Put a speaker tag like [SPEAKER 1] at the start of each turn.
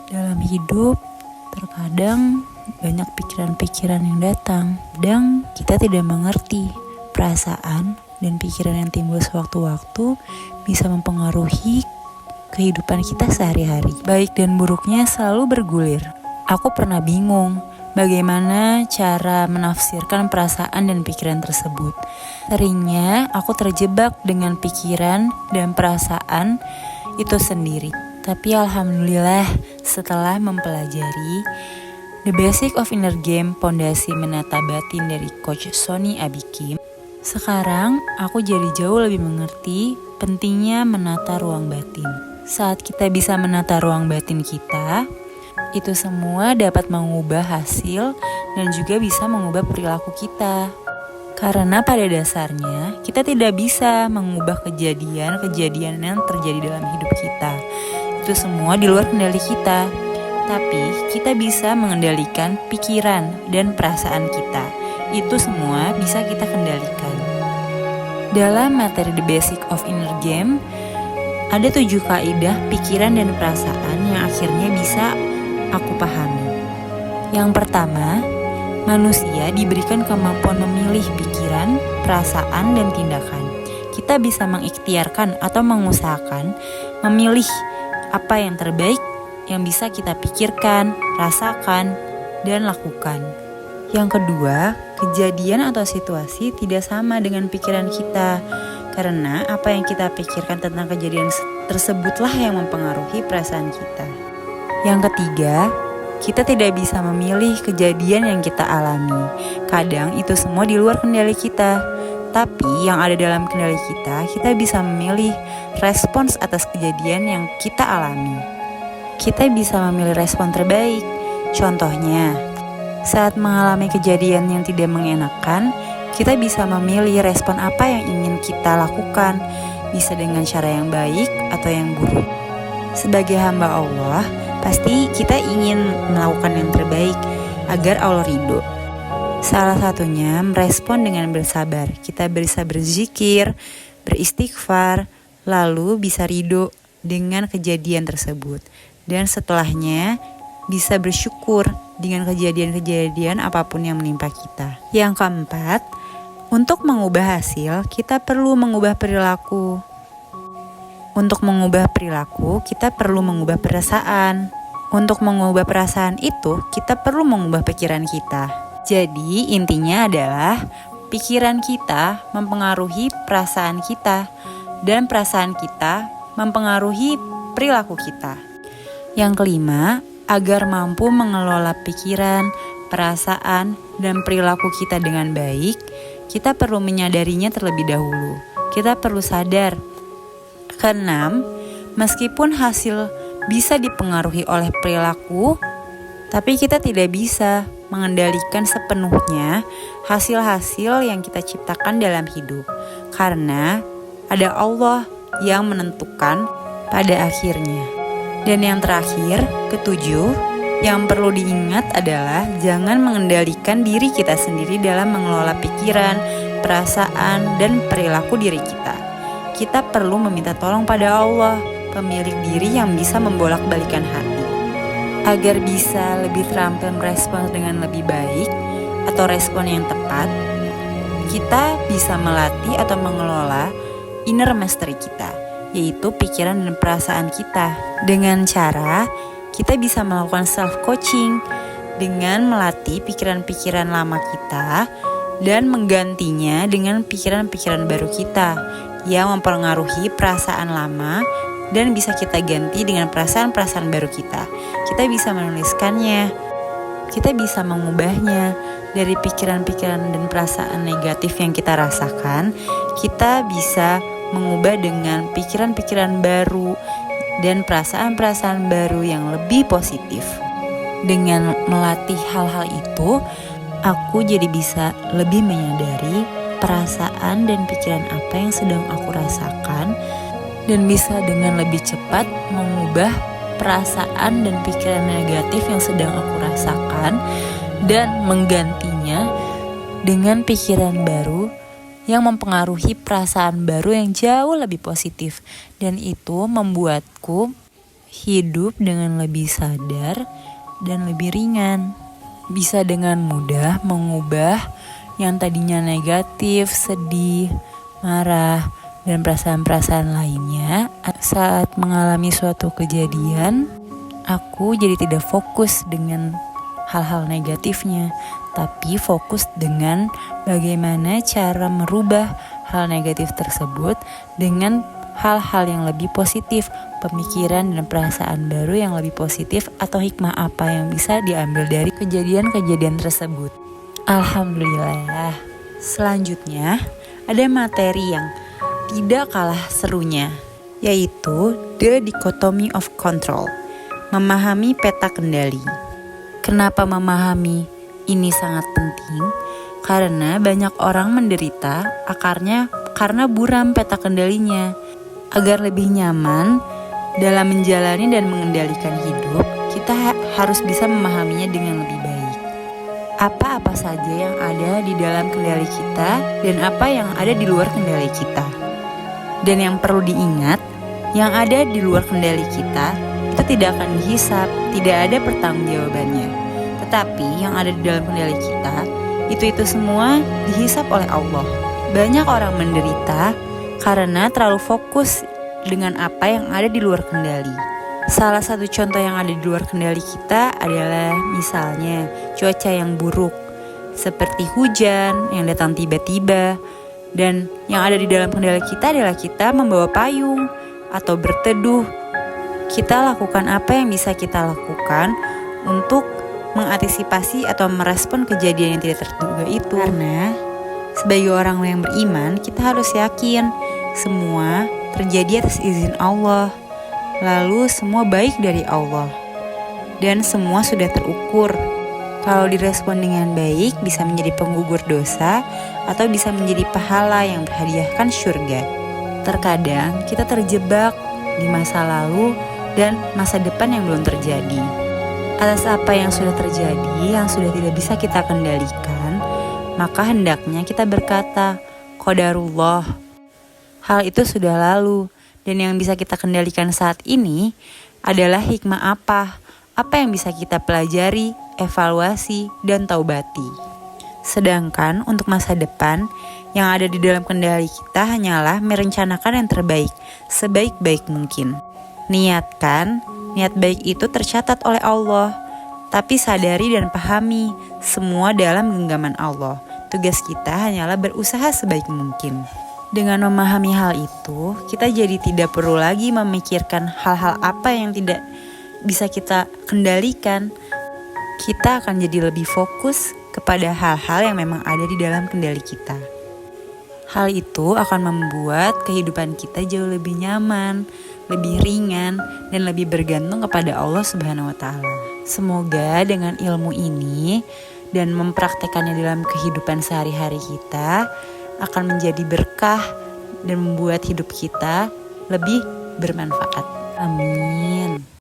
[SPEAKER 1] Dalam hidup, terkadang banyak pikiran-pikiran yang datang. Kadang kita tidak mengerti perasaan dan pikiran yang timbul sewaktu-waktu bisa mempengaruhi kehidupan kita sehari-hari. Baik dan buruknya selalu bergulir. Aku pernah bingung bagaimana cara menafsirkan perasaan dan pikiran tersebut. Seringnya aku terjebak dengan pikiran dan perasaan itu sendiri. Tapi alhamdulillah setelah mempelajari The Basic of Inner Game, Pondasi Menata Batin dari Coach Sony Abikim, sekarang aku jadi jauh lebih mengerti pentingnya menata ruang batin. Saat kita bisa menata ruang batin kita, itu semua dapat mengubah hasil dan juga bisa mengubah perilaku kita. Karena pada dasarnya kita tidak bisa mengubah kejadian-kejadian yang terjadi dalam hidup kita. Itu semua di luar kendali kita. Tapi kita bisa mengendalikan pikiran dan perasaan kita. Itu semua bisa kita kendalikan. Dalam materi The Basic of Inner Game, ada 7 kaidah pikiran dan perasaan yang akhirnya bisa aku pahami. Yang pertama, manusia diberikan kemampuan memilih pikiran, perasaan, dan tindakan. Kita bisa mengikhtiarkan atau mengusahakan memilih apa yang terbaik yang bisa kita pikirkan, rasakan, dan lakukan. Yang kedua, kejadian atau situasi tidak sama dengan pikiran kita. Karena apa yang kita pikirkan tentang kejadian tersebutlah yang mempengaruhi perasaan kita. Yang ketiga, kita tidak bisa memilih kejadian yang kita alami. Kadang itu semua di luar kendali kita. Tapi yang ada dalam kendali kita bisa memilih respons atas kejadian yang kita alami. Kita bisa memilih respon terbaik. Contohnya, saat mengalami kejadian yang tidak mengenakan, kita bisa memilih respon apa yang ingin kita lakukan. Bisa dengan cara yang baik atau yang buruk. Sebagai hamba Allah, pasti kita ingin melakukan yang terbaik agar Allah ridho. Salah satunya merespon dengan bersabar. Kita bisa berzikir, beristighfar, lalu bisa ridho dengan kejadian tersebut. Dan setelahnya bisa bersyukur dengan kejadian-kejadian apapun yang menimpa kita. Yang keempat, untuk mengubah hasil, kita perlu mengubah perilaku. Untuk mengubah perilaku, kita perlu mengubah perasaan. Untuk mengubah perasaan itu, kita perlu mengubah pikiran kita. Jadi intinya adalah pikiran kita mempengaruhi perasaan kita dan perasaan kita mempengaruhi perilaku kita. Yang kelima, agar mampu mengelola pikiran, perasaan, dan perilaku kita dengan baik, kita perlu menyadarinya terlebih dahulu. Kita perlu sadar. Keenam, meskipun hasil bisa dipengaruhi oleh perilaku, tapi kita tidak bisa mengendalikan sepenuhnya hasil-hasil yang kita ciptakan dalam hidup. Karena ada Allah yang menentukan pada akhirnya. Dan yang terakhir, ketujuh, yang perlu diingat adalah jangan mengendalikan diri kita sendiri dalam mengelola pikiran, perasaan, dan perilaku diri kita. Kita perlu meminta tolong pada Allah, pemilik diri yang bisa membolak-balikan hati. Agar bisa lebih terampil merespons dengan lebih baik atau respon yang tepat, kita bisa melatih atau mengelola inner mastery kita, yaitu pikiran dan perasaan kita. Dengan cara kita bisa melakukan self-coaching dengan melatih pikiran-pikiran lama kita dan menggantinya dengan pikiran-pikiran baru kita yang mempengaruhi perasaan lama dan bisa kita ganti dengan perasaan-perasaan baru kita. Kita bisa menuliskannya, kita bisa mengubahnya dari pikiran-pikiran dan perasaan negatif yang kita rasakan. Kita bisa mengubah dengan pikiran-pikiran baru dan perasaan-perasaan baru yang lebih positif. Dengan melatih hal-hal itu, aku jadi bisa lebih menyadari perasaan dan pikiran apa yang sedang aku rasakan dan bisa dengan lebih cepat mengubah perasaan dan pikiran negatif yang sedang aku rasakan dan menggantinya dengan pikiran baru yang mempengaruhi perasaan baru yang jauh lebih positif. Dan itu membuatku hidup dengan lebih sadar dan lebih ringan. Bisa dengan mudah mengubah yang tadinya negatif, sedih, marah, dan perasaan-perasaan lainnya. Saat mengalami suatu kejadian, aku jadi tidak fokus dengan hal-hal negatifnya, tapi fokus dengan bagaimana cara merubah hal negatif tersebut dengan hal-hal yang lebih positif, pemikiran dan perasaan baru yang lebih positif, atau hikmah apa yang bisa diambil dari kejadian-kejadian tersebut. Alhamdulillah. Selanjutnya, ada materi yang tidak kalah serunya, yaitu The Dichotomy of Control, memahami peta kendali. Kenapa memahami ini sangat penting? Karena banyak orang menderita karena buram peta kendalinya. Agar lebih nyaman dalam menjalani dan mengendalikan hidup, kita harus bisa memahaminya dengan lebih baik. Apa-apa saja yang ada di dalam kendali kita dan apa yang ada di luar kendali kita. Dan yang perlu diingat, yang ada di luar kendali kita itu tidak akan dihisap, tidak ada pertanggungjawabannya. Tetapi yang ada di dalam kendali kita, itu semua dihisap oleh Allah. Banyak orang menderita karena terlalu fokus dengan apa yang ada di luar kendali. Salah satu contoh yang ada di luar kendali kita adalah misalnya cuaca yang buruk, seperti hujan yang datang tiba-tiba. Dan yang ada di dalam kendali kita adalah kita membawa payung atau berteduh. Kita lakukan apa yang bisa kita lakukan untuk mengantisipasi atau merespon kejadian yang tidak terduga itu. Karena sebagai orang yang beriman, kita harus yakin semua terjadi atas izin Allah. Lalu semua baik dari Allah. Dan semua sudah terukur. Kalau direspon dengan baik, bisa menjadi penggugur dosa atau bisa menjadi pahala yang berhadiahkan surga. Terkadang kita terjebak di masa lalu dan masa depan yang belum terjadi. Atas apa yang sudah terjadi, yang sudah tidak bisa kita kendalikan, maka hendaknya kita berkata, qadarullah. Hal itu sudah lalu, dan yang bisa kita kendalikan saat ini adalah hikmah apa yang bisa kita pelajari, evaluasi, dan taubati. Sedangkan untuk masa depan, yang ada di dalam kendali kita hanyalah merencanakan yang terbaik, sebaik-baik mungkin. Niat baik itu tercatat oleh Allah, tapi sadari dan pahami, semua dalam genggaman Allah. Tugas kita hanyalah berusaha sebaik mungkin. Dengan memahami hal itu, kita jadi tidak perlu lagi memikirkan hal-hal apa yang tidak bisa kita kendalikan. Kita akan jadi lebih fokus kepada hal-hal yang memang ada di dalam kendali kita. Hal itu akan membuat kehidupan kita jauh lebih nyaman, lebih ringan, dan lebih bergantung kepada Allah Subhanahu wa Ta'ala. Semoga dengan ilmu ini dan mempraktekannya dalam kehidupan sehari-hari kita akan menjadi berkah dan membuat hidup kita lebih bermanfaat. Amin.